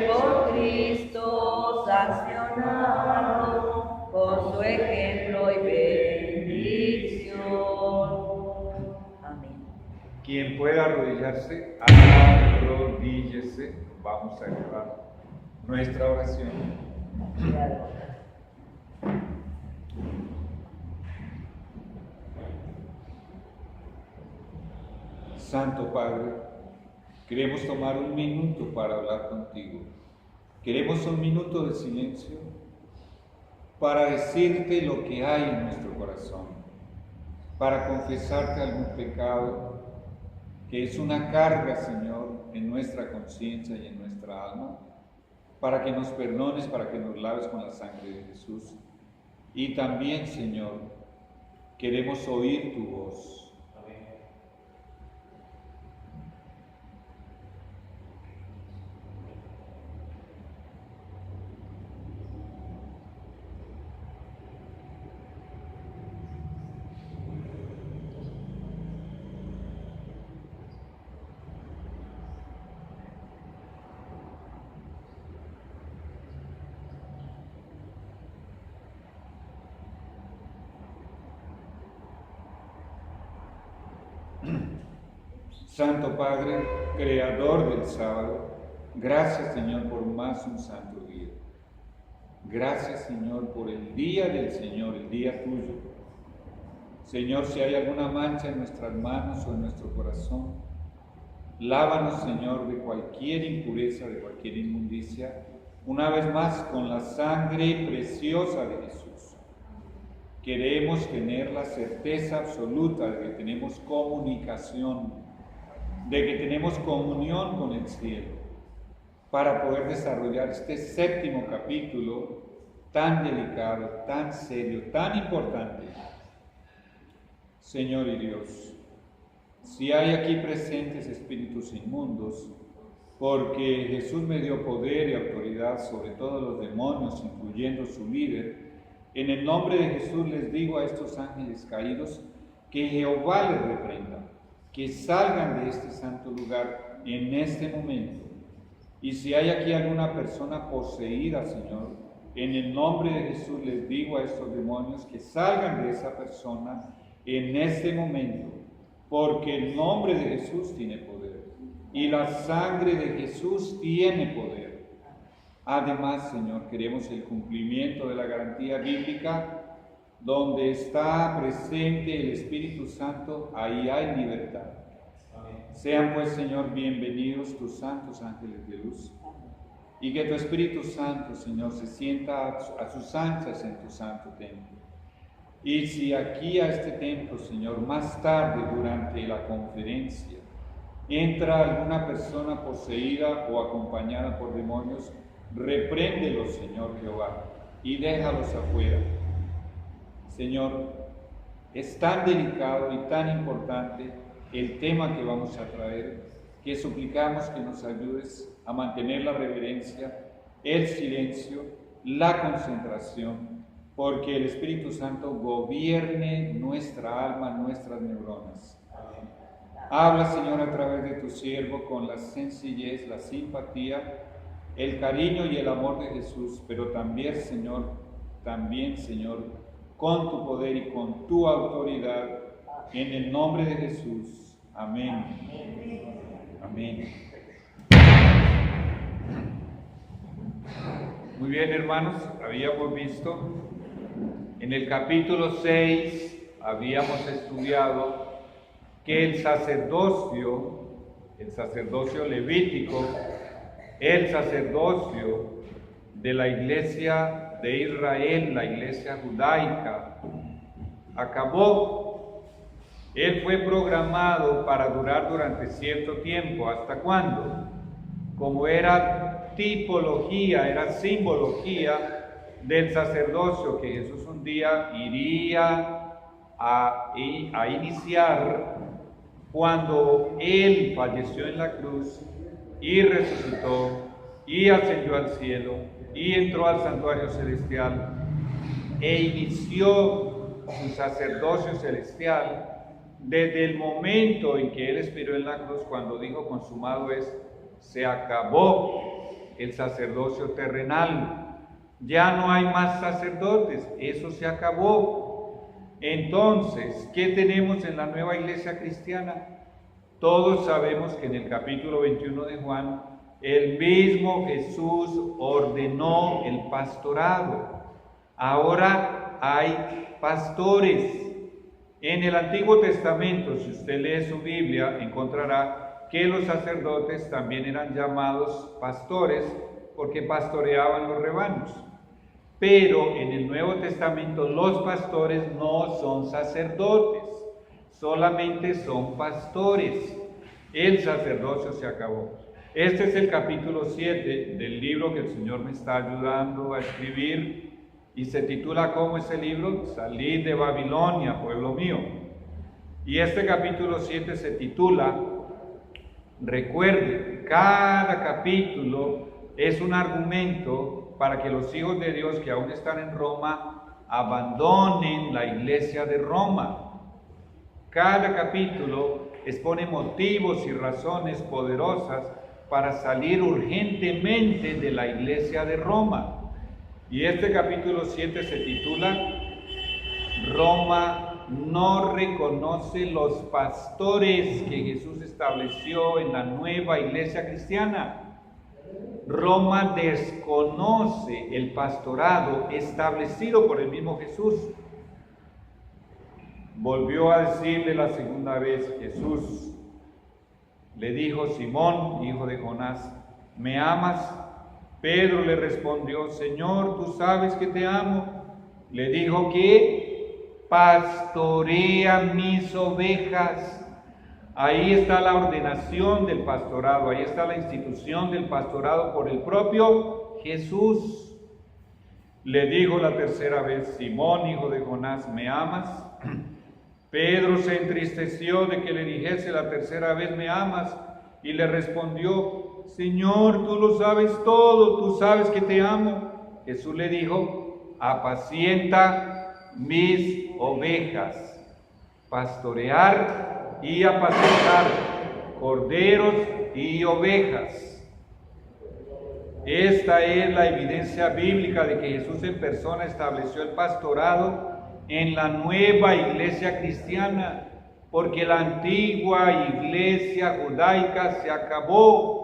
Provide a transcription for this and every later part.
por Cristo sancionado, con su ejemplo y bendición. Amén. Quien pueda arrodillarse, arrodíllese. Vamos a elevar nuestra oración. Santo Padre, queremos tomar un minuto para hablar contigo. Queremos un minuto de silencio para decirte lo que hay en nuestro corazón, para confesarte algún pecado que es una carga, Señor, en nuestra conciencia y en nuestra alma, para que nos perdones, para que nos laves con la sangre de Jesús. Y también, Señor, queremos oír tu voz. Santo Padre, Creador del sábado, gracias, Señor, por más un santo día. Gracias, Señor, por el día del Señor, el día tuyo. Señor, si hay alguna mancha en nuestras manos o en nuestro corazón, lávanos, Señor, de cualquier impureza, de cualquier inmundicia, una vez más con la sangre preciosa de Jesús. Queremos tener la certeza absoluta de que tenemos comunicación, de que tenemos comunión con el cielo, para poder desarrollar este séptimo capítulo tan delicado, tan serio, tan importante. Señor y Dios, si hay aquí presentes espíritus inmundos, porque Jesús me dio poder y autoridad sobre todos los demonios, incluyendo su líder, en el nombre de Jesús les digo a estos ángeles caídos que Jehová les reprenda, que salgan de este santo lugar en este momento. Y si hay aquí alguna persona poseída, Señor, en el nombre de Jesús les digo a estos demonios que salgan de esa persona en este momento, porque el nombre de Jesús tiene poder y la sangre de Jesús tiene poder. Además, Señor, queremos el cumplimiento de la garantía bíblica. Donde está presente el Espíritu Santo, ahí hay libertad. Amén. Sean pues, Señor, bienvenidos tus santos ángeles de luz, y que tu Espíritu Santo, Señor, se sienta a sus anchas en tu santo templo. Y si aquí a este templo, Señor, más tarde durante la conferencia, entra alguna persona poseída o acompañada por demonios, repréndelos, Señor Jehová, y déjalos afuera. Señor, es tan delicado y tan importante el tema que vamos a traer, que suplicamos que nos ayudes a mantener la reverencia, el silencio, la concentración, porque el Espíritu Santo gobierne nuestra alma, nuestras neuronas. Amén. Habla, Señor, a través de tu siervo con la sencillez, la simpatía, el cariño y el amor de Jesús, pero también, Señor, con tu poder y con tu autoridad, en el nombre de Jesús. Amén. Amén. Muy bien, hermanos, habíamos visto en el capítulo 6, habíamos estudiado que el sacerdocio levítico, el sacerdocio de la iglesia de Israel, la iglesia judaica, acabó. Él fue programado para durar durante cierto tiempo. ¿Hasta cuándo? Como era tipología, era simbología del sacerdocio que Jesús un día iría a iniciar cuando Él falleció en la cruz y resucitó y ascendió al cielo y entró al santuario celestial e inició su sacerdocio celestial desde el momento en que Él expiró en la cruz, cuando dijo consumado es, se acabó. el sacerdocio terrenal. Ya no hay más sacerdotes, eso se acabó. Entonces, ¿qué tenemos en la nueva iglesia cristiana? Todos sabemos que en el capítulo 21 de Juan, el mismo Jesús ordenó el pastorado. Ahora hay pastores. En el Antiguo Testamento, si usted lee su Biblia, encontrará que los sacerdotes también eran llamados pastores porque pastoreaban los rebaños. Pero en el Nuevo Testamento los pastores no son sacerdotes, solamente son pastores. El sacerdocio se acabó. Este es el capítulo 7 del libro que el Señor me está ayudando a escribir. Y se titula, ¿cómo es el libro? Salid de Babilonia, pueblo mío. Y este capítulo 7 se titula, recuerde, cada capítulo es un argumento para que los hijos de Dios que aún están en Roma abandonen la iglesia de Roma. Cada capítulo expone motivos y razones poderosas para salir urgentemente de la iglesia de Roma. Y este capítulo 7 se titula Roma no reconoce los pastores que Jesús estableció en la nueva iglesia cristiana. Roma desconoce el pastorado establecido por el mismo Jesús. Volvió a decirle la segunda vez Jesús. Le dijo, Simón, hijo de Jonás, ¿me amas? Pedro le respondió, Señor, tú sabes que te amo. Le dijo que pastorea mis ovejas. Ahí está la ordenación del pastorado, ahí está la institución del pastorado por el propio Jesús. Le dijo la tercera vez, Simón, hijo de Jonás, ¿me amas? Pedro se entristeció de que le dijese la tercera vez, ¿me amas? Y le respondió, Señor, tú lo sabes todo, tú sabes que te amo. Jesús le dijo, apacienta mis ovejas. Pastorear y apacentar corderos y ovejas. Esta es la evidencia bíblica de que Jesús en persona estableció el pastorado en la nueva iglesia cristiana, porque la antigua iglesia judaica se acabó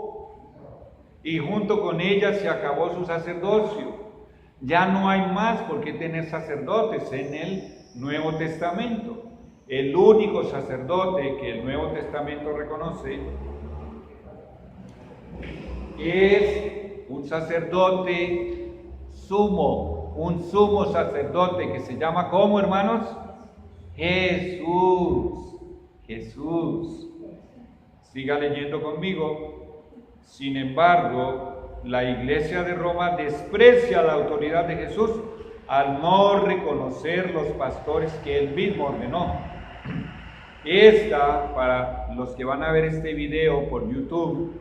y junto con ella se acabó su sacerdocio. Ya no hay más por qué tener sacerdotes en el Nuevo Testamento. El único sacerdote que el Nuevo Testamento reconoce es un sacerdote sumo, un sumo sacerdote que se llama, ¿cómo, hermanos? Jesús. Jesús. Siga leyendo conmigo. Sin embargo, la iglesia de Roma desprecia la autoridad de Jesús al no reconocer los pastores que él mismo ordenó. Esta, para los que van a ver este video por YouTube,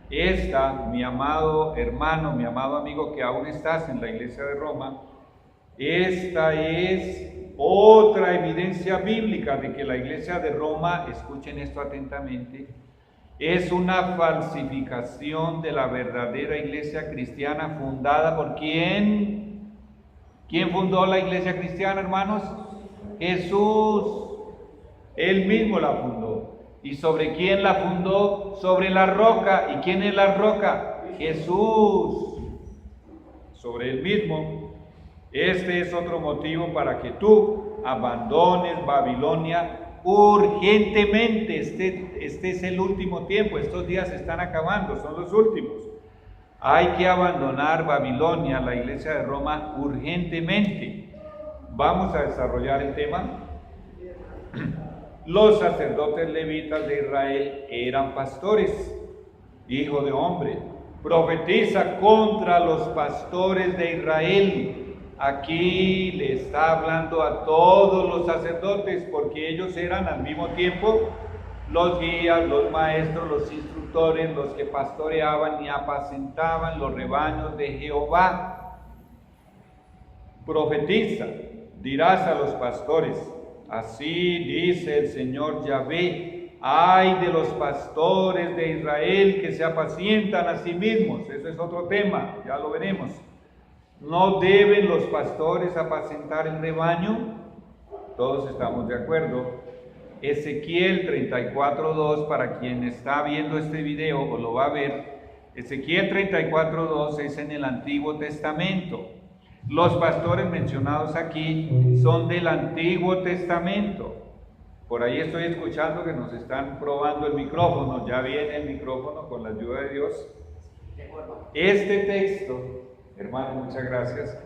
esta, mi amado hermano, mi amado amigo que aún estás en la iglesia de Roma, esta es otra evidencia bíblica de que la iglesia de Roma, escuchen esto atentamente, es una falsificación de la verdadera iglesia cristiana fundada por ¿quién? ¿Quién fundó la iglesia cristiana, hermanos? Jesús. Él mismo la fundó. ¿Y sobre quién la fundó? Sobre la roca. ¿Y quién es la roca? Jesús. Sobre él mismo. Este es otro motivo para que tú abandones Babilonia urgentemente. Este es el último tiempo, estos días se están acabando, son los últimos. Hay que abandonar Babilonia, la iglesia de Roma, urgentemente. Vamos a desarrollar el tema. Los sacerdotes levitas de Israel eran pastores. Hijo de hombre, profetiza contra los pastores de Israel. Aquí le está hablando a todos los sacerdotes, porque ellos eran al mismo tiempo los guías, los maestros, los instructores, los que pastoreaban y apacentaban los rebaños de Jehová. Profetiza, dirás a los pastores, así dice el Señor Yahvé, ay de los pastores de Israel que se apacientan a sí mismos. Eso es otro tema, ya lo veremos. ¿No deben los pastores apacentar el rebaño? Todos estamos de acuerdo. Ezequiel 34:2, para quien está viendo este video o lo va a ver, Ezequiel 34:2 es en el Antiguo Testamento. Los pastores mencionados aquí son del Antiguo Testamento. Por ahí estoy escuchando que nos están probando el micrófono, ya viene el micrófono con la ayuda de Dios. Este texto, hermanos, muchas gracias.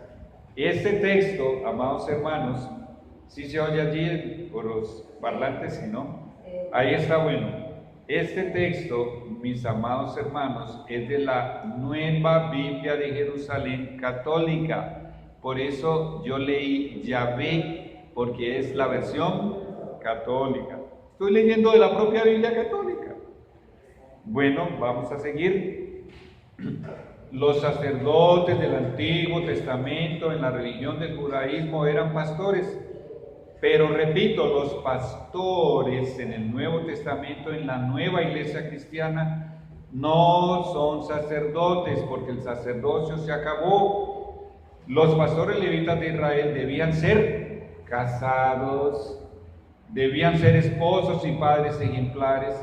Este texto, amados hermanos, si se oye allí por los parlantes, si no, ahí está bueno. Este texto, mis amados hermanos, es de la Nueva Biblia de Jerusalén católica. Por eso yo leí Yahvé, porque es la versión católica. Estoy leyendo de la propia Biblia católica. Bueno, vamos a seguir. Los sacerdotes del Antiguo Testamento en la religión del judaísmo eran pastores. Pero repito, los pastores en el Nuevo Testamento, en la nueva iglesia cristiana, no son sacerdotes, porque el sacerdocio se acabó. Los pastores levitas de Israel debían ser casados, debían ser esposos y padres ejemplares,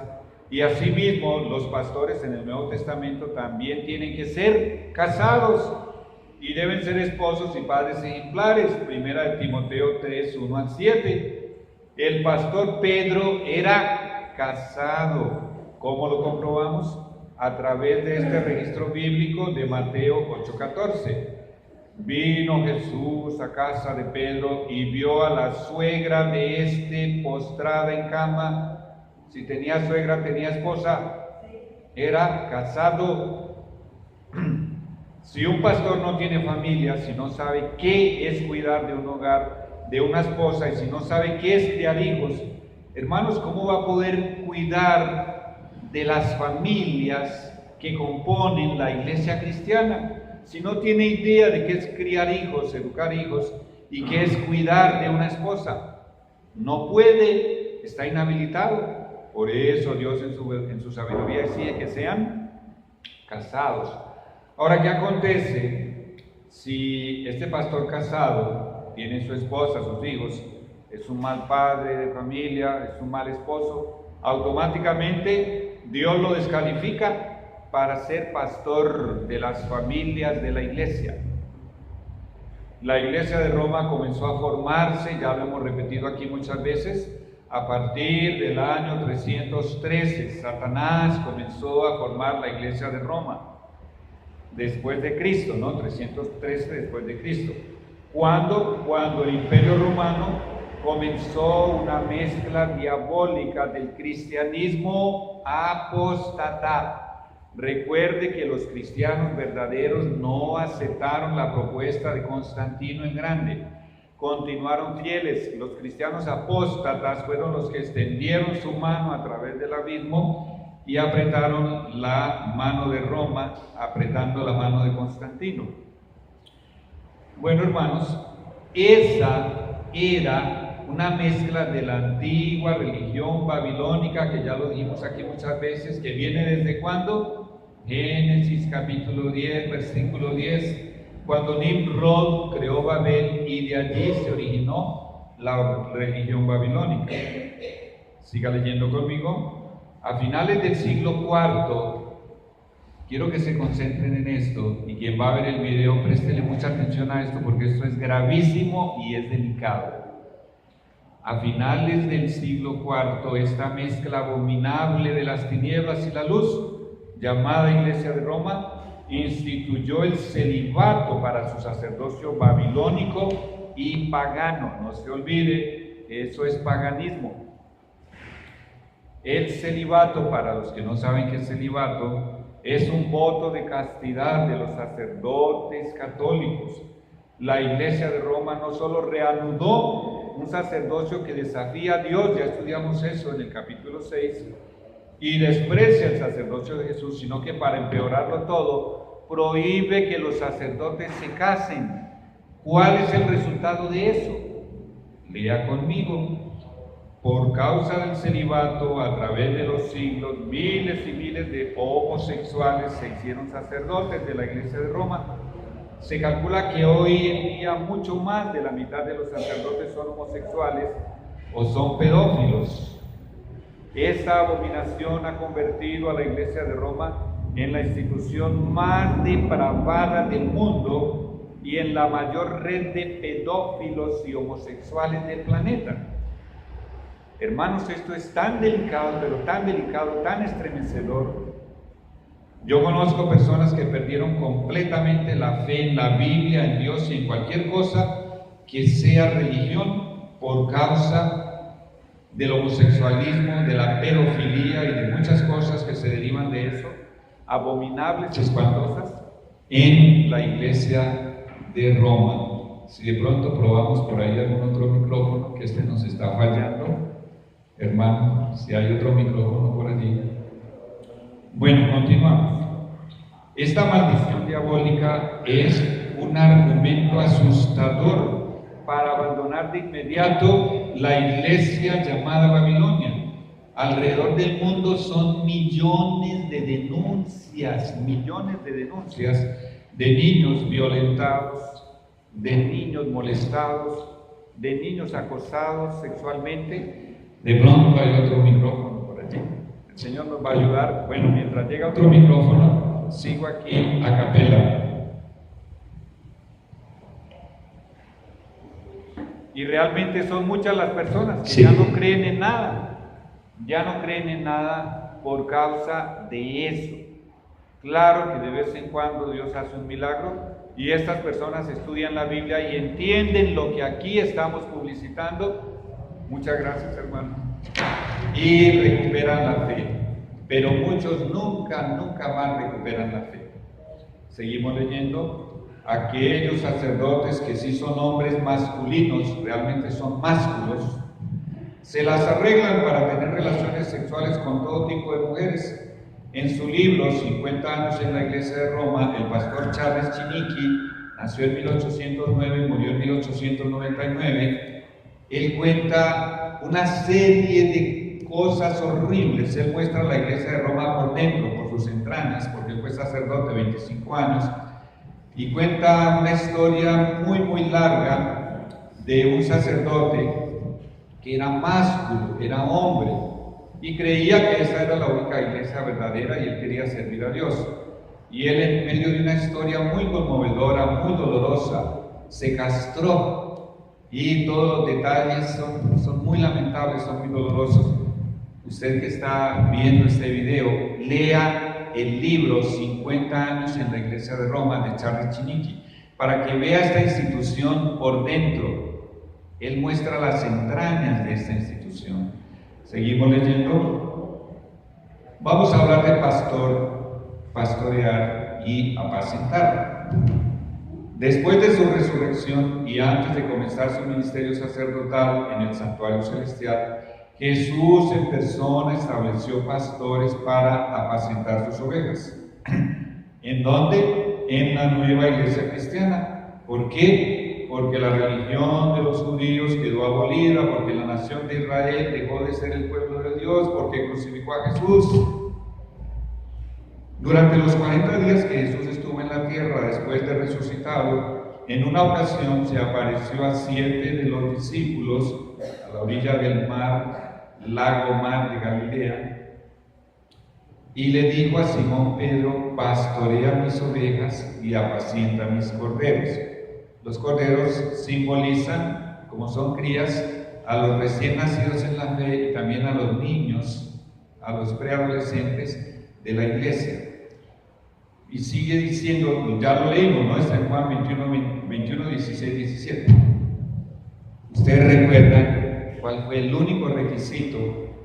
y asimismo los pastores en el Nuevo Testamento también tienen que ser casados y deben ser esposos y padres ejemplares. Primera de Timoteo 3:1-7. El pastor Pedro era casado. ¿Cómo lo comprobamos? A través de este registro bíblico de Mateo 8:14. Vino Jesús a casa de Pedro y vio a la suegra de este postrada en cama. Si tenía suegra, tenía esposa. Era casado. Si un pastor no tiene familia, si no sabe qué es cuidar de un hogar, de una esposa, y si no sabe qué es criar hijos, hermanos, ¿cómo va a poder cuidar de las familias que componen la iglesia cristiana? Si no tiene idea de qué es criar hijos, educar hijos, y qué es cuidar de una esposa, no puede, está inhabilitado. Por eso Dios en su sabiduría decide que sean casados. Ahora, ¿qué acontece si este pastor casado tiene su esposa, sus hijos, es un mal padre de familia, es un mal esposo? Automáticamente Dios lo descalifica para ser pastor de las familias de la iglesia. La iglesia de Roma comenzó a formarse, ya lo hemos repetido aquí muchas veces, a partir del año 313. Satanás comenzó a formar la iglesia de Roma. Después de Cristo, ¿no? 313 después de Cristo. Cuando el Imperio Romano comenzó una mezcla diabólica del cristianismo apóstata. Recuerde que los cristianos verdaderos no aceptaron la propuesta de Constantino el Grande. Continuaron fieles. Los cristianos apóstatas fueron los que extendieron su mano a través del abismo y apretaron la mano de Roma, apretando la mano de Constantino. Bueno, hermanos, esa era una mezcla de la antigua religión babilónica, que ya lo dijimos aquí muchas veces, que viene desde ¿cuándo? Génesis capítulo 10, versículo 10, cuando Nimrod creó Babel, y de allí se originó la religión babilónica. Siga leyendo conmigo. A finales del siglo IV, quiero que se concentren en esto, y quien va a ver el video, préstele mucha atención a esto, porque esto es gravísimo y es delicado. A finales del siglo IV, esta mezcla abominable de las tinieblas y la luz, llamada Iglesia de Roma, instituyó el celibato para su sacerdocio babilónico y pagano. No se olvide, eso es paganismo. El celibato, para los que no saben qué es celibato, es un voto de castidad de los sacerdotes católicos. La Iglesia de Roma no solo reanudó un sacerdocio que desafía a Dios, ya estudiamos eso en el capítulo 6, y desprecia el sacerdocio de Jesús, sino que para empeorarlo todo, prohíbe que los sacerdotes se casen. ¿Cuál es el resultado de eso? Lea conmigo. Por causa del celibato, a través de los siglos, miles y miles de homosexuales se hicieron sacerdotes de la Iglesia de Roma. Se calcula que hoy en día mucho más de la mitad de los sacerdotes son homosexuales o son pedófilos. Esta abominación ha convertido a la Iglesia de Roma en la institución más depravada del mundo y en la mayor red de pedófilos y homosexuales del planeta. Hermanos, esto es tan delicado, pero tan delicado, tan estremecedor. Yo conozco personas que perdieron completamente la fe en la Biblia, en Dios y en cualquier cosa que sea religión por causa del homosexualismo, de la pedofilia y de muchas cosas que se derivan de eso, abominables, espantosas, en la Iglesia de Roma. Si de pronto probamos por ahí algún otro micrófono, que este nos está fallando, hermano, si hay otro micrófono por allí. Bueno, continuamos. Esta maldición diabólica es un argumento asustador para abandonar de inmediato la iglesia llamada Babilonia. Alrededor del mundo son millones de denuncias de niños violentados, de niños molestados, de niños acosados sexualmente. De pronto hay otro micrófono por allí. El Señor nos va a ayudar. Bueno, mientras llega otro micrófono, sigo aquí a capela. Y realmente son muchas las personas que ya no creen en nada por causa de eso. Claro que de vez en cuando Dios hace un milagro y estas personas estudian la Biblia y entienden lo que aquí estamos publicitando. Muchas gracias, hermano. Y recuperan la fe. Pero muchos nunca más recuperan la fe. Seguimos leyendo. Aquellos sacerdotes que sí son hombres masculinos, realmente son másculos, se las arreglan para tener relaciones sexuales con todo tipo de mujeres. En su libro, 50 años en la Iglesia de Roma, el pastor Charles Chinichi nació en 1809 y murió en 1899. Él cuenta una serie de cosas horribles. Él muestra la Iglesia de Roma por dentro, por sus entrañas, porque fue sacerdote 25 años, y cuenta una historia muy larga de un sacerdote que era másculo, era hombre, y creía que esa era la única iglesia verdadera y él quería servir a Dios. Y él, en medio de una historia muy conmovedora, muy dolorosa, se castró. Y todos los detalles son muy lamentables, son muy dolorosos. Usted que está viendo este video, lea el libro 50 años en la Iglesia de Roma de Charles Chinichi, para que vea esta institución por dentro. Él muestra las entrañas de esta institución. Seguimos leyendo. Vamos a hablar de pastorear y apacentar. Después de su resurrección y antes de comenzar su ministerio sacerdotal en el santuario celestial, Jesús en persona estableció pastores para apacentar sus ovejas. ¿En dónde? En la nueva iglesia cristiana. ¿Por qué? Porque la religión de los judíos quedó abolida, porque la nación de Israel dejó de ser el pueblo de Dios, porque crucificó a Jesús. Durante los 40 días que Jesús estuvo en la tierra después de resucitado, en una ocasión se apareció a 7 de los discípulos a la orilla del lago mar de Galilea, y le dijo a Simón Pedro: pastorea mis ovejas y apacienta mis corderos. Los corderos simbolizan, como son crías, a los recién nacidos en la fe y también a los niños, a los preadolescentes de la iglesia. Y sigue diciendo, ya lo leímos, ¿no? Está en Juan 21, 16, 17. Ustedes recuerdan cuál fue el único requisito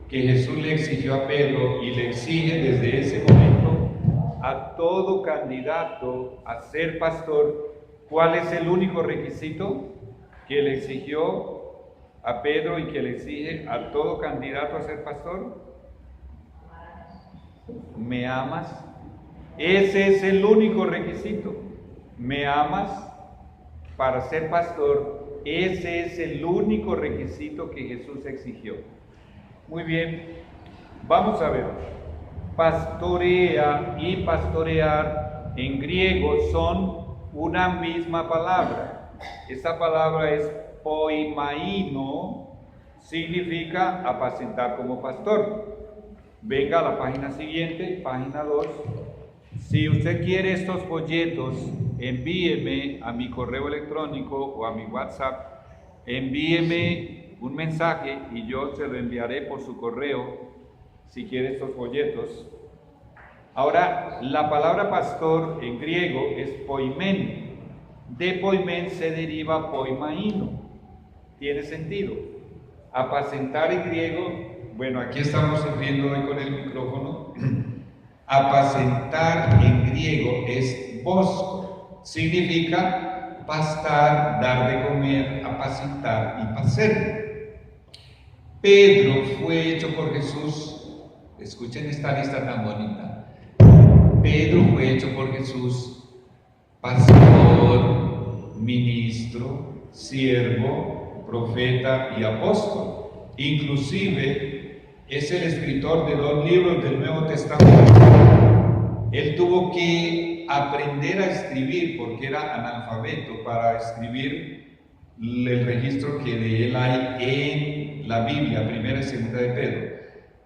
que Jesús le exigió a Pedro y le exige desde ese momento a todo candidato a ser pastor. ¿Cuál es el único requisito que le exigió a Pedro y que le exige a todo candidato a ser pastor? ¿Me amas? Ese es el único requisito. ¿Me amas? Para ser pastor, ese es el único requisito que Jesús exigió. Muy bien, vamos a ver. Pastorea y pastorear en griego son una misma palabra. Esa palabra es poimaino, significa apacentar como pastor. Venga a la página siguiente, página 2. Si usted quiere estos folletos, envíeme a mi correo electrónico o a mi WhatsApp, envíeme un mensaje y yo se lo enviaré por su correo si quiere estos folletos. Ahora, la palabra pastor en griego es poimen. De poimen se deriva poimaino. Tiene sentido. Apacentar en griego, bueno, aquí estamos viendo hoy con el micrófono. Apacentar en griego es bosco. Significa pastar, dar de comer, apacentar y pacer. Pedro fue hecho por Jesús. Escuchen esta lista tan bonita. Pedro fue hecho por Jesús pastor, ministro, siervo, profeta y apóstol. Inclusive es el escritor de 2 libros del Nuevo Testamento. Él tuvo que aprender a escribir porque era analfabeto para escribir el registro que de él hay en la Biblia, 1 y 2 de Pedro.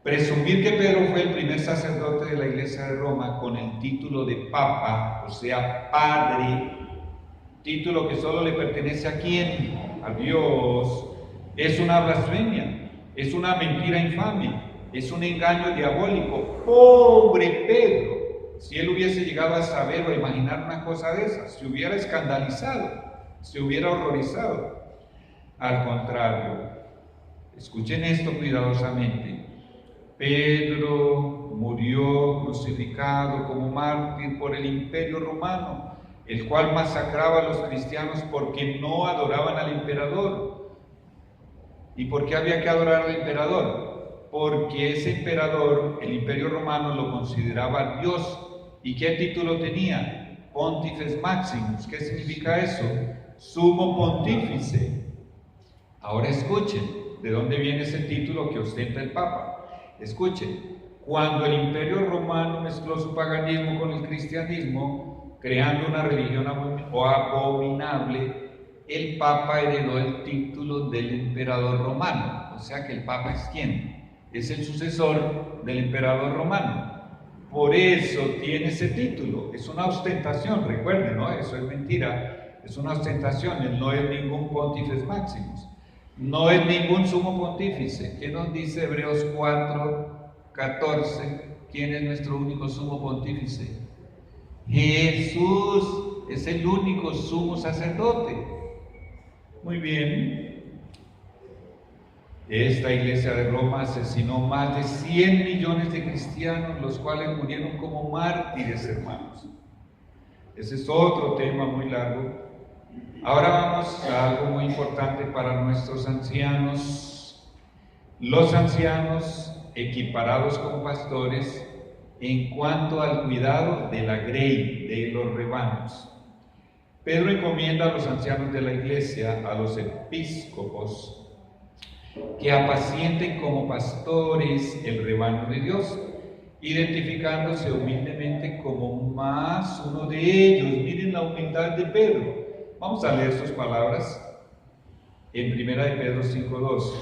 Presumir que Pedro fue el primer sacerdote de la Iglesia de Roma con el título de Papa, o sea, Padre, título que solo le pertenece a quién, a Dios, es una blasfemia, es una mentira infame, es un engaño diabólico. Pobre Pedro, si él hubiese llegado a saber o a imaginar una cosa de esas, se hubiera escandalizado, se hubiera horrorizado. Al contrario, escuchen esto cuidadosamente. Pedro murió crucificado como mártir por el Imperio Romano, el cual masacraba a los cristianos porque no adoraban al emperador. ¿Y por qué había que adorar al emperador? Porque ese emperador, el Imperio Romano, lo consideraba Dios. ¿Y qué título tenía? Pontifex Maximus. ¿Qué significa eso? Sumo pontífice. Ahora escuchen, ¿de dónde viene ese título que ostenta el Papa? Escuchen, cuando el Imperio Romano mezcló su paganismo con el cristianismo, creando una religión abominable, el Papa heredó el título del emperador romano. O sea que el Papa es ¿quién? Es el sucesor del emperador romano. Por eso tiene ese título. Es una ostentación, recuerden, ¿no? Eso es mentira. Es una ostentación. Él no es ningún Pontifex Maximus. No es ningún sumo pontífice. ¿Qué nos dice Hebreos 4:14? ¿Quién es nuestro único sumo pontífice? Jesús es el único sumo sacerdote. Muy bien. Esta iglesia de Roma asesinó más de 100 millones de cristianos, los cuales murieron como mártires, hermanos. Ese es otro tema muy largo. Ahora vamos a algo muy importante para nuestros ancianos. Los ancianos equiparados como pastores en cuanto al cuidado de la grey, de los rebaños. Pedro encomienda a los ancianos de la iglesia, a los episcopos, que apacienten como pastores el rebaño de Dios, identificándose humildemente como más uno de ellos. Miren la humildad de Pedro. Vamos a leer sus palabras en 1 de Pedro 5:2.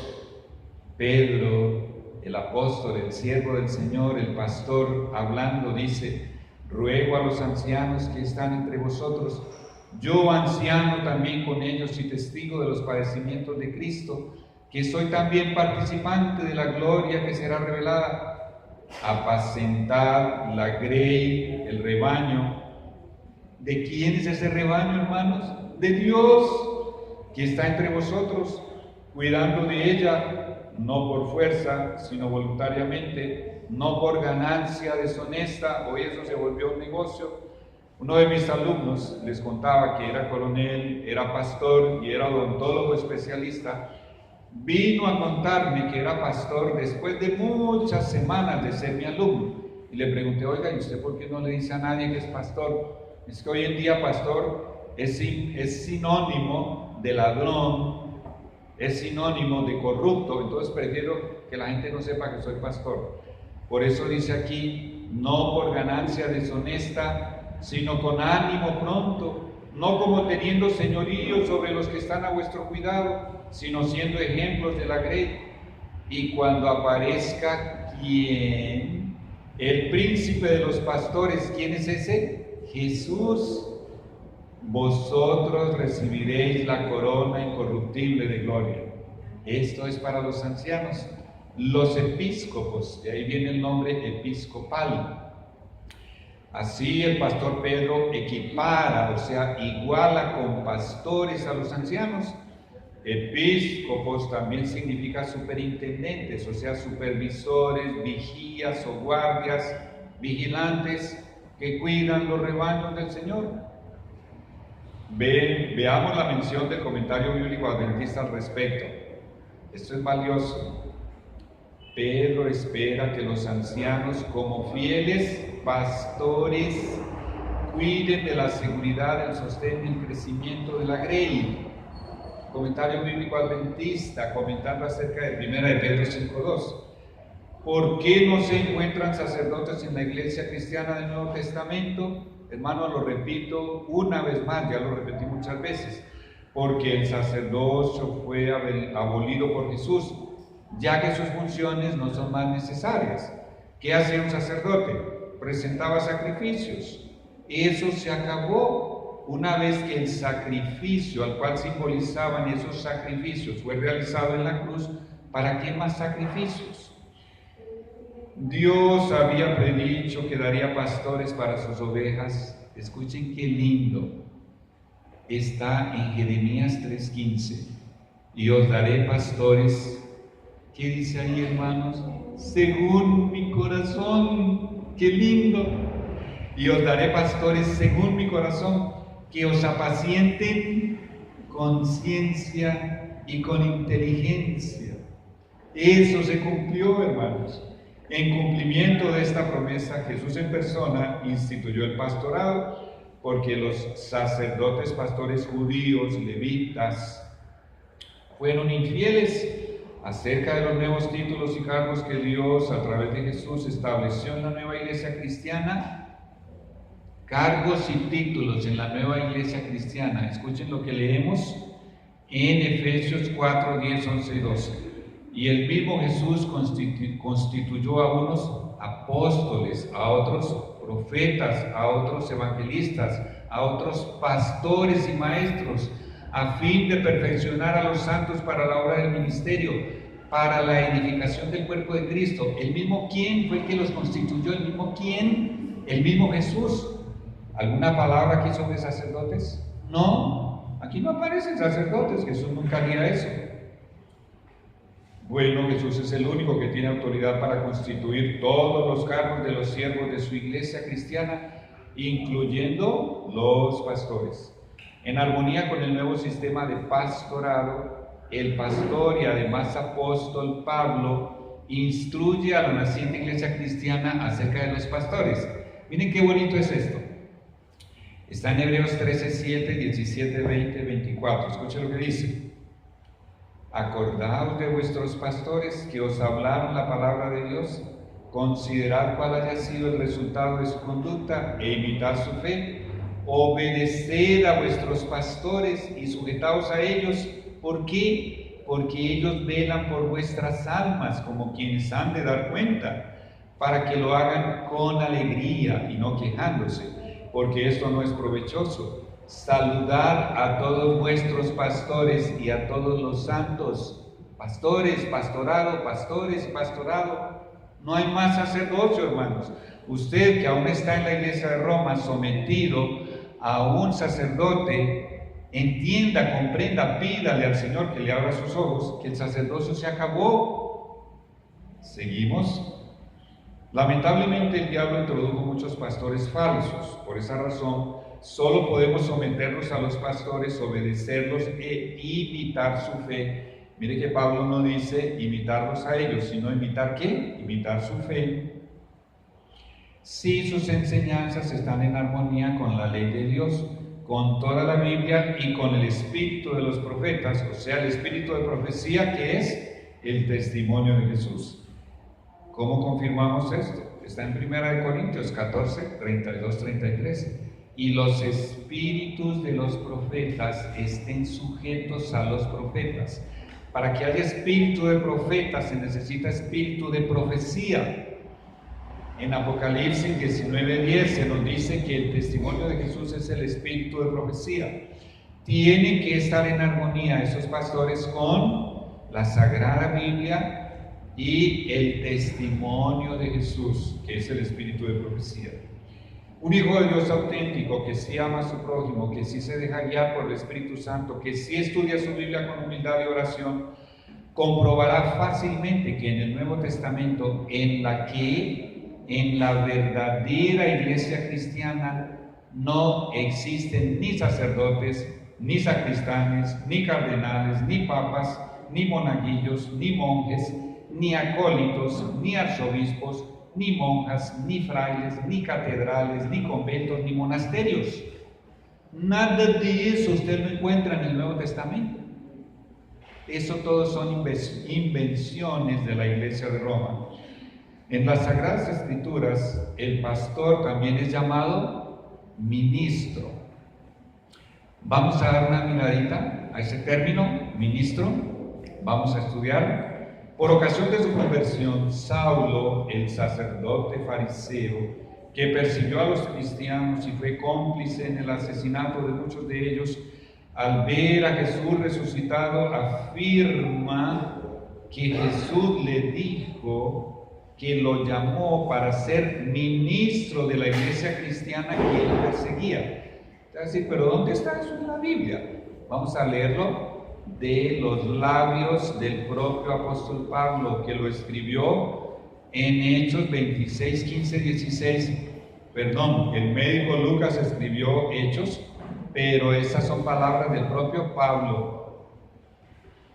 Pedro, el apóstol, el siervo del Señor, el pastor, hablando, dice: ruego a los ancianos que están entre vosotros, yo anciano también con ellos y testigo de los padecimientos de Cristo, que soy también participante de la gloria que será revelada. Apacentad la grey, el rebaño. ¿De quién es ese rebaño, hermanos? De Dios, que está entre vosotros, cuidando de ella, no por fuerza, sino voluntariamente, no por ganancia deshonesta. Hoy eso se volvió un negocio. Uno de mis alumnos les contaba que era coronel, era pastor y era odontólogo especialista. Vino a contarme que era pastor después de muchas semanas de ser mi alumno. Y le pregunté: oiga, ¿y usted por qué no le dice a nadie que es pastor? Es que hoy en día pastor es sinónimo de ladrón, es sinónimo de corrupto, entonces prefiero que la gente no sepa que soy pastor. Por eso dice aquí, no por ganancia deshonesta, sino con ánimo pronto, no como teniendo señorío sobre los que están a vuestro cuidado, sino siendo ejemplos de la grey. Y cuando aparezca ¿quién? El príncipe de los pastores, ¿quién es ese? Jesús. Vosotros recibiréis la corona incorruptible de gloria. Esto es para los ancianos, los episcopos, de ahí viene el nombre episcopal. Así el pastor Pedro equipara, o sea, iguala con pastores a los ancianos. Episcopos también significa superintendentes, o sea, supervisores, vigías o guardias, vigilantes que cuidan los rebaños del Señor. Veamos la mención del comentario bíblico adventista al respecto. Esto es valioso. Pedro espera que los ancianos, como fieles pastores, cuiden de la seguridad, del sostén y el crecimiento de la grey. Comentario bíblico adventista, comentando acerca de 1 de Pedro 5:2. ¿Por qué no se encuentran sacerdotes en la iglesia cristiana del Nuevo Testamento? Hermano, lo repito una vez más, ya lo repetí muchas veces, porque el sacerdocio fue abolido por Jesús, ya que sus funciones no son más necesarias. ¿Qué hacía un sacerdote? Presentaba sacrificios. Eso se acabó una vez que el sacrificio al cual simbolizaban esos sacrificios fue realizado en la cruz. ¿Para qué más sacrificios? Dios había predicho que daría pastores para sus ovejas. Escuchen qué lindo. Está en Jeremías 3:15. Y os daré pastores. ¿Qué dice ahí, hermanos? Según mi corazón. ¡Qué lindo! Y os daré pastores según mi corazón, que os apacienten con ciencia y con inteligencia. Eso se cumplió, hermanos. En cumplimiento de esta promesa, Jesús en persona instituyó el pastorado, porque los sacerdotes pastores judíos, levitas, fueron infieles acerca de los nuevos títulos y cargos que Dios a través de Jesús estableció en la nueva iglesia cristiana. Cargos y títulos en la nueva iglesia cristiana. Escuchen lo que leemos en Efesios 4, 10, 11 y 12. Y el mismo Jesús constituyó a unos apóstoles, a otros profetas, a otros evangelistas, a otros pastores y maestros, a fin de perfeccionar a los santos para la obra del ministerio, para la edificación del cuerpo de Cristo. ¿El mismo quién fue el que los constituyó? ¿El mismo quién? El mismo Jesús. ¿Alguna palabra aquí sobre sacerdotes? No, aquí no aparecen sacerdotes. Jesús nunca haría eso. Bueno, Jesús es el único que tiene autoridad para constituir todos los cargos de los siervos de su iglesia cristiana, incluyendo los pastores. En armonía con el nuevo sistema de pastorado, el pastor y además apóstol Pablo instruye a la naciente iglesia cristiana acerca de los pastores. Miren qué bonito es esto. Está en Hebreos 13, 7, 17, 20, 24. Escuchen lo que dice. Acordaos de vuestros pastores que os hablaron la palabra de Dios. Considerad cuál haya sido el resultado de su conducta e imitad su fe. Obedeced a vuestros pastores y sujetaos a ellos. ¿Por qué? Porque ellos velan por vuestras almas como quienes han de dar cuenta, para que lo hagan con alegría y no quejándose, porque esto no es provechoso. Saludad a todos vuestros pastores y a todos los santos. Pastores, pastorado, pastores, pastorado. No hay más sacerdocio, hermanos. Usted que aún está en la iglesia de Roma sometido a un sacerdote, entienda, comprenda, pídale al Señor que le abra sus ojos, que el sacerdocio se acabó. ¿Seguimos? Lamentablemente el diablo introdujo muchos pastores falsos. Por esa razón, solo podemos someternos a los pastores, obedecerlos e imitar su fe. Mire que Pablo no dice imitarlos a ellos, sino imitar ¿qué? Imitar su fe. Si sus enseñanzas están en armonía con la ley de Dios, con toda la Biblia y con el espíritu de los profetas, o sea, el espíritu de profecía, que es el testimonio de Jesús. ¿Cómo confirmamos esto? Está en 1 Corintios 14, 32, 33. Y los espíritus de los profetas estén sujetos a los profetas. Para que haya espíritu de profeta se necesita espíritu de profecía. En Apocalipsis 19:10 se nos dice que el testimonio de Jesús es el espíritu de profecía. Tienen que estar en armonía esos pastores con la Sagrada Biblia y el testimonio de Jesús, que es el espíritu de profecía. Un hijo de Dios auténtico, que sí ama a su prójimo, que sí se deja guiar por el Espíritu Santo, que sí estudia su Biblia con humildad y oración, comprobará fácilmente que en el Nuevo Testamento, en la verdadera iglesia cristiana, no existen ni sacerdotes, ni sacristanes, ni cardenales, ni papas, ni monaguillos, ni monjes, ni acólitos, ni arzobispos, ni monjas, ni frailes, ni catedrales, ni conventos, ni monasterios. Nada de eso usted lo encuentra en el Nuevo Testamento. Eso todo son invenciones de la Iglesia de Roma. En las Sagradas Escrituras, el pastor también es llamado ministro. Vamos a dar una miradita a ese término, ministro. Vamos a estudiar. Por ocasión de su conversión, Saulo, el sacerdote fariseo, que persiguió a los cristianos y fue cómplice en el asesinato de muchos de ellos, al ver a Jesús resucitado, afirma que Jesús le dijo que lo llamó para ser ministro de la iglesia cristiana que él perseguía. Entonces, ¿pero dónde está eso en la Biblia? Vamos a leerlo de los labios del propio apóstol Pablo, que lo escribió en Hechos 26, 15, 16. Perdón, el médico Lucas escribió Hechos, pero esas son palabras del propio Pablo.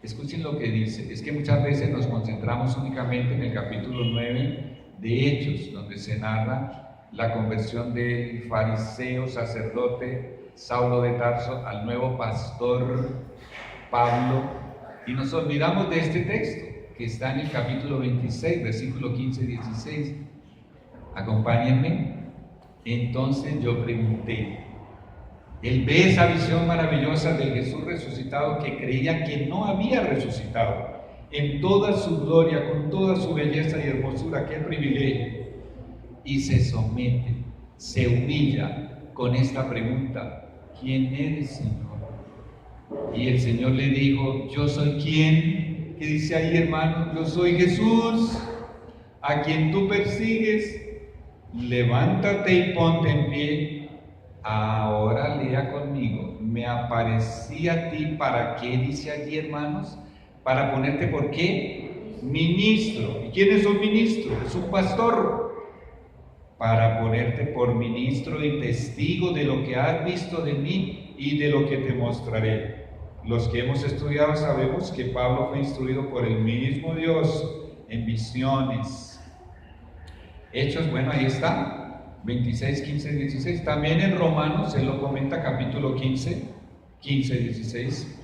Escuchen lo que dice. Es que muchas veces nos concentramos únicamente en el capítulo 9 de Hechos, donde se narra la conversión del fariseo sacerdote Saulo de Tarso al nuevo pastor Pablo, y nos olvidamos de este texto que está en el capítulo 26, versículo 15 y 16. Acompáñenme. Entonces yo pregunté, él ve esa visión maravillosa del Jesús resucitado que creía que no había resucitado, en toda su gloria, con toda su belleza y hermosura, qué privilegio, y se somete, se humilla con esta pregunta: ¿quién eres, Señor? Y el Señor le dijo: yo soy ¿quién? ¿Qué dice ahí, hermano? Yo soy Jesús, a quien tú persigues. Levántate y ponte en pie. Ahora lea conmigo. Me aparecí a ti, ¿para qué? Dice allí, hermanos. Para ponerte, ¿por qué? Ministro. ¿Y quién es un ministro? Es un pastor. Para ponerte por ministro y testigo de lo que has visto de mí y de lo que te mostraré. Los que hemos estudiado sabemos que Pablo fue instruido por el mismo Dios en visiones. Hechos, bueno, ahí está, 26, 15, 16. También en Romanos se lo comenta, capítulo 15, 16.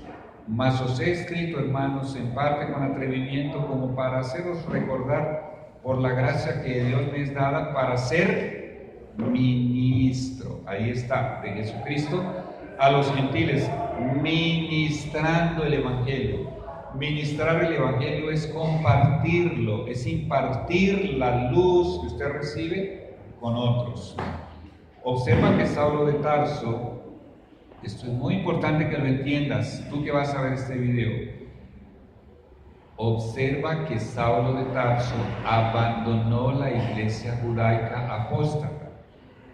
Mas os he escrito, hermanos, en parte con atrevimiento, como para haceros recordar por la gracia que Dios me es dada para ser ministro, ahí está, de Jesucristo a los gentiles, ministrando el Evangelio. Ministrar el Evangelio es compartirlo, es impartir la luz que usted recibe con otros. Observa que Saulo de Tarso, esto es muy importante que lo entiendas, tú que vas a ver este video. Observa que Saulo de Tarso abandonó la iglesia judaica apóstata,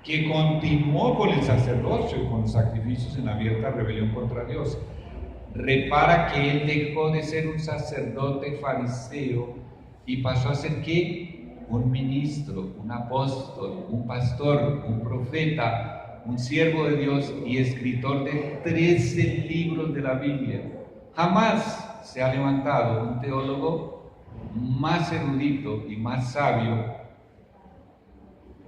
que continuó con el sacerdocio y con los sacrificios en abierta rebelión contra Dios. Repara que él dejó de ser un sacerdote fariseo y pasó a ser ¿qué? Un ministro, un apóstol, un pastor, un profeta, un siervo de Dios y escritor de 13 libros de la Biblia. Jamás se ha levantado un teólogo más erudito y más sabio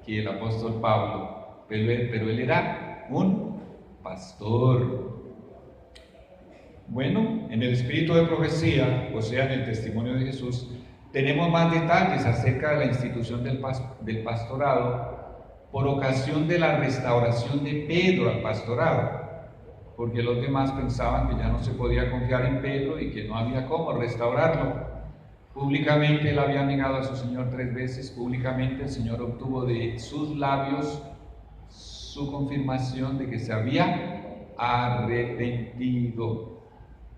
que el apóstol Pablo, pero él era un pastor. Bueno, en el espíritu de profecía, o sea, en el testimonio de Jesús, tenemos más detalles acerca de la institución del pastorado por ocasión de la restauración de Pedro al pastorado, porque los demás pensaban que ya no se podía confiar en Pedro y que no había cómo restaurarlo. Públicamente él había negado a su Señor 3 veces, públicamente el Señor obtuvo de sus labios su confirmación de que se había arrepentido.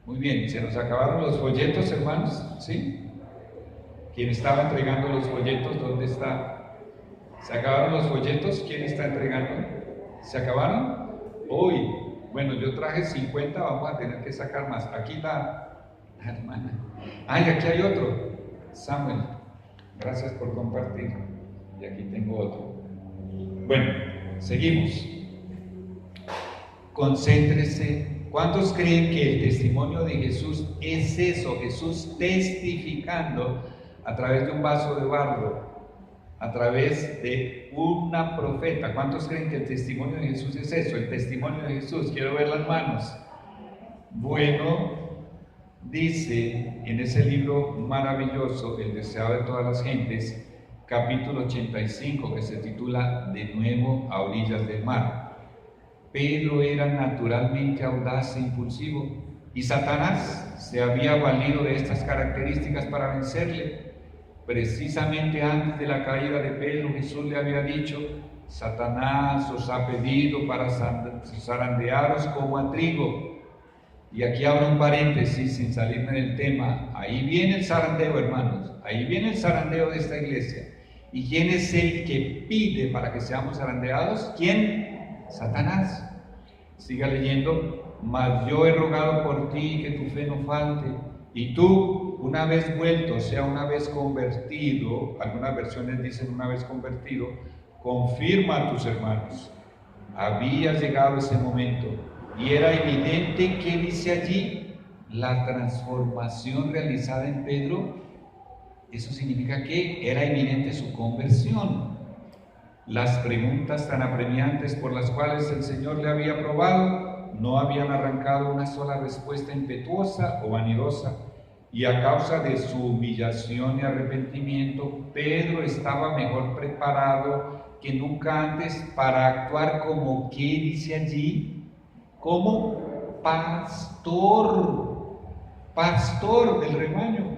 Muy bien, se nos acabaron los folletos, hermanos, ¿sí? ¿Quién estaba entregando los folletos? ¿Dónde está? ¿Se acabaron los folletos? ¿Quién está entregando? ¿Se acabaron? Uy, bueno, yo traje 50, vamos a tener que sacar más. Aquí la hermana. Ay, aquí hay otro. Samuel, gracias por compartir. Y aquí tengo otro. Bueno, seguimos. Concéntrese. ¿Cuántos creen que el testimonio de Jesús es eso? Jesús testificando a través de un vaso de barro, a través de una profeta. ¿Cuántos creen que el testimonio de Jesús es eso? El testimonio de Jesús. Quiero ver las manos. Bueno, dice en ese libro maravilloso, El deseado de todas las gentes, capítulo 85, que se titula De nuevo a orillas del mar. Pedro era naturalmente audaz e impulsivo, y Satanás se había valido de estas características para vencerle. Precisamente antes de la caída de Pedro, Jesús le había dicho: Satanás os ha pedido para zarandearos como a trigo. Y aquí abro un paréntesis sin salirme del tema. Ahí viene el zarandeo, hermanos. Ahí viene el zarandeo de esta iglesia. ¿Y quién es el que pide para que seamos zarandeados? ¿Quién? Satanás. Siga leyendo. Mas yo he rogado por ti que tu fe no falte. Y tú, una vez vuelto, o sea, una vez convertido, algunas versiones dicen una vez convertido, confirma a tus hermanos. Había llegado ese momento. Y era evidente que dice allí la transformación realizada en Pedro. Eso significa que era evidente su conversión. Las preguntas tan apremiantes por las cuales el Señor le había probado no habían arrancado una sola respuesta impetuosa o vanidosa, y a causa de su humillación y arrepentimiento, Pedro estaba mejor preparado que nunca antes para actuar como, ¿qué dice allí? Como pastor del rebaño.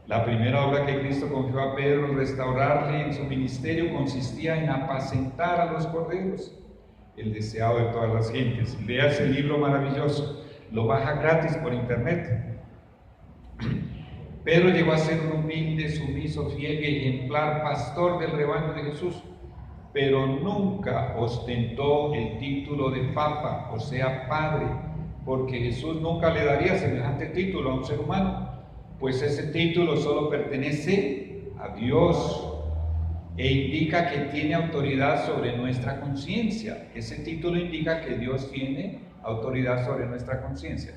La primera obra que Cristo confió a Pedro al restaurarle en su ministerio consistía en apacentar a los corderos, el deseado de todas las gentes. Lea ese libro maravilloso, lo baja gratis por internet. Pedro llegó a ser un humilde, sumiso, fiel y ejemplar pastor del rebaño de Jesús, pero nunca ostentó el título de papa, o sea, padre, porque Jesús nunca le daría semejante título a un ser humano, pues ese título solo pertenece a Dios e indica que tiene autoridad sobre nuestra conciencia. Ese título indica que Dios tiene autoridad sobre nuestra conciencia.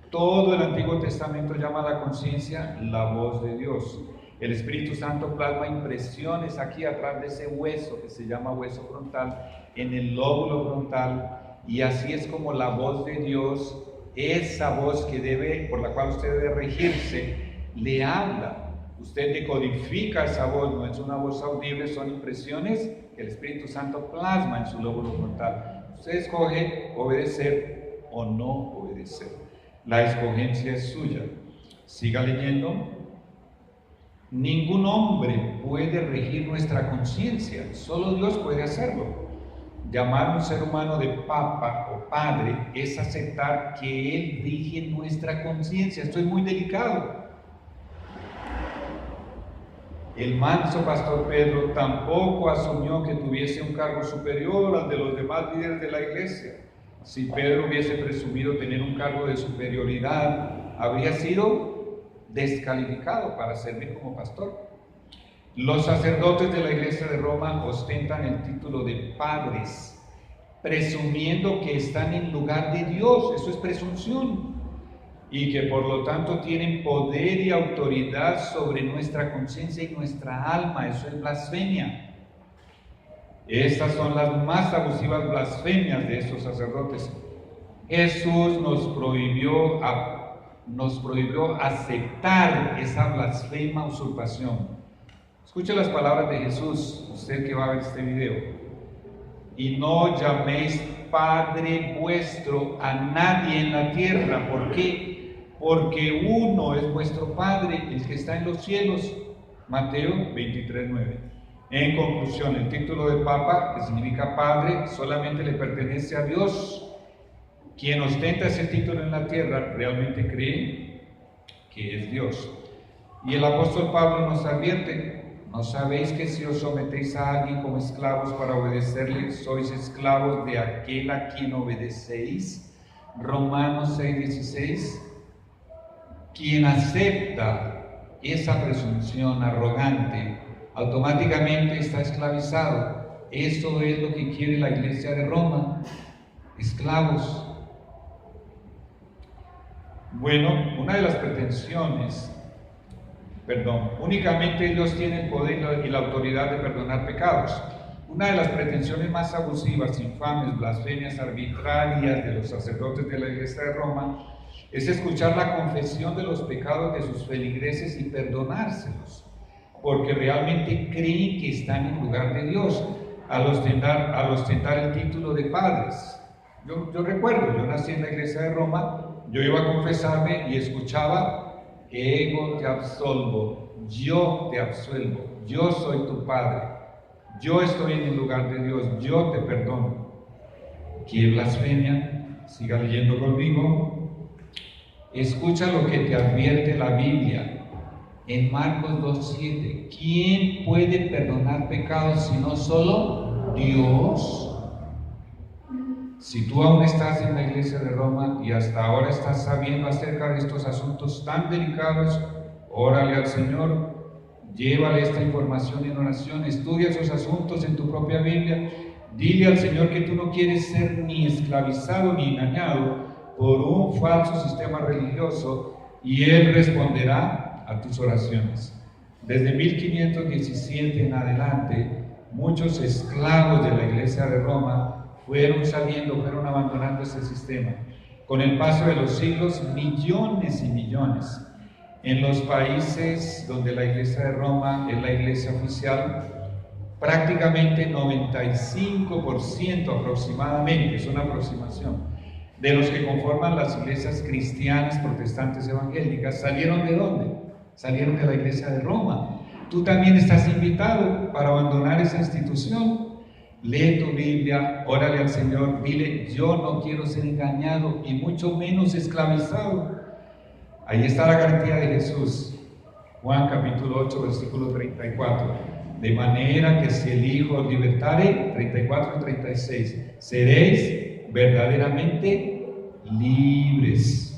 Todo el Antiguo Testamento llama a la conciencia la voz de Dios. El Espíritu Santo plasma impresiones aquí atrás de ese hueso que se llama hueso frontal, en el lóbulo frontal, y así es como la voz de Dios, esa voz por la cual usted debe regirse, le habla. Usted decodifica esa voz, no es una voz audible, son impresiones que el Espíritu Santo plasma en su lóbulo frontal. Usted escoge obedecer o no obedecer. La escogencia es suya. Siga leyendo. Ningún hombre puede regir nuestra conciencia, solo Dios puede hacerlo. Llamar a un ser humano de papa o padre es aceptar que Él rige nuestra conciencia. Esto es muy delicado. El manso pastor Pedro tampoco asumió que tuviese un cargo superior al de los demás líderes de la iglesia. Si Pedro hubiese presumido tener un cargo de superioridad, habría sido descalificado para servir como pastor. Los sacerdotes de la iglesia de Roma ostentan el título de padres, presumiendo que están en lugar de Dios. Eso es presunción. Y que por lo tanto tienen poder y autoridad sobre nuestra conciencia y nuestra alma. Eso es blasfemia. Estas son las más abusivas blasfemias de estos sacerdotes. Jesús nos prohibió aceptar esa blasfema usurpación. Escuche las palabras de Jesús, usted que va a ver este video. Y no llaméis Padre vuestro a nadie en la tierra. ¿Por qué? Porque uno es vuestro Padre, el que está en los cielos. Mateo 23:9. En conclusión, el título de Papa, que significa Padre, solamente le pertenece a Dios. Quien ostenta ese título en la tierra realmente cree que es Dios. Y el apóstol Pablo nos advierte: ¿no sabéis que si os sometéis a alguien como esclavos para obedecerle, sois esclavos de aquel a quien obedecéis? Romanos 6:16. Quien acepta esa presunción arrogante, automáticamente está esclavizado. Eso es lo que quiere la Iglesia de Roma: esclavos. Bueno, una de las pretensiones, únicamente Dios tiene el poder y la autoridad de perdonar pecados. Una de las pretensiones más abusivas, infames, blasfemias arbitrarias de los sacerdotes de la Iglesia de Roma es escuchar la confesión de los pecados de sus feligreses y perdonárselos, porque realmente creen que están en lugar de Dios al ostentar el título de padres. Yo recuerdo, yo nací en la Iglesia de Roma, yo iba a confesarme y escuchaba: ego te absolvo, yo te absuelvo, yo soy tu padre, yo estoy en el lugar de Dios, yo te perdono. ¿Qué blasfemia? Siga leyendo conmigo. Escucha lo que te advierte la Biblia en Marcos 2:7. ¿Quién puede perdonar pecados sino solo Dios? Si tú aún estás en la Iglesia de Roma y hasta ahora estás sabiendo acerca de estos asuntos tan delicados, órale al Señor, llévale esta información en oración, estudia esos asuntos en tu propia Biblia, dile al Señor que tú no quieres ser ni esclavizado ni engañado por un falso sistema religioso, y Él responderá a tus oraciones. Desde 1517 en adelante, muchos esclavos de la Iglesia de Roma fueron abandonando ese sistema. Con el paso de los siglos, millones y millones. En los países donde la Iglesia de Roma es la iglesia oficial, prácticamente 95% aproximadamente, es una aproximación, de los que conforman las iglesias cristianas, protestantes, evangélicas, ¿salieron de dónde? Salieron de la Iglesia de Roma. Tú también estás invitado para abandonar esa institución. Lee tu Biblia, órale al Señor, dile: yo no quiero ser engañado y mucho menos esclavizado. Ahí está la garantía de Jesús. Juan capítulo 8, versículo 34. De manera que si el Hijo os libertare, 34 y 36, seréis verdaderamente libres.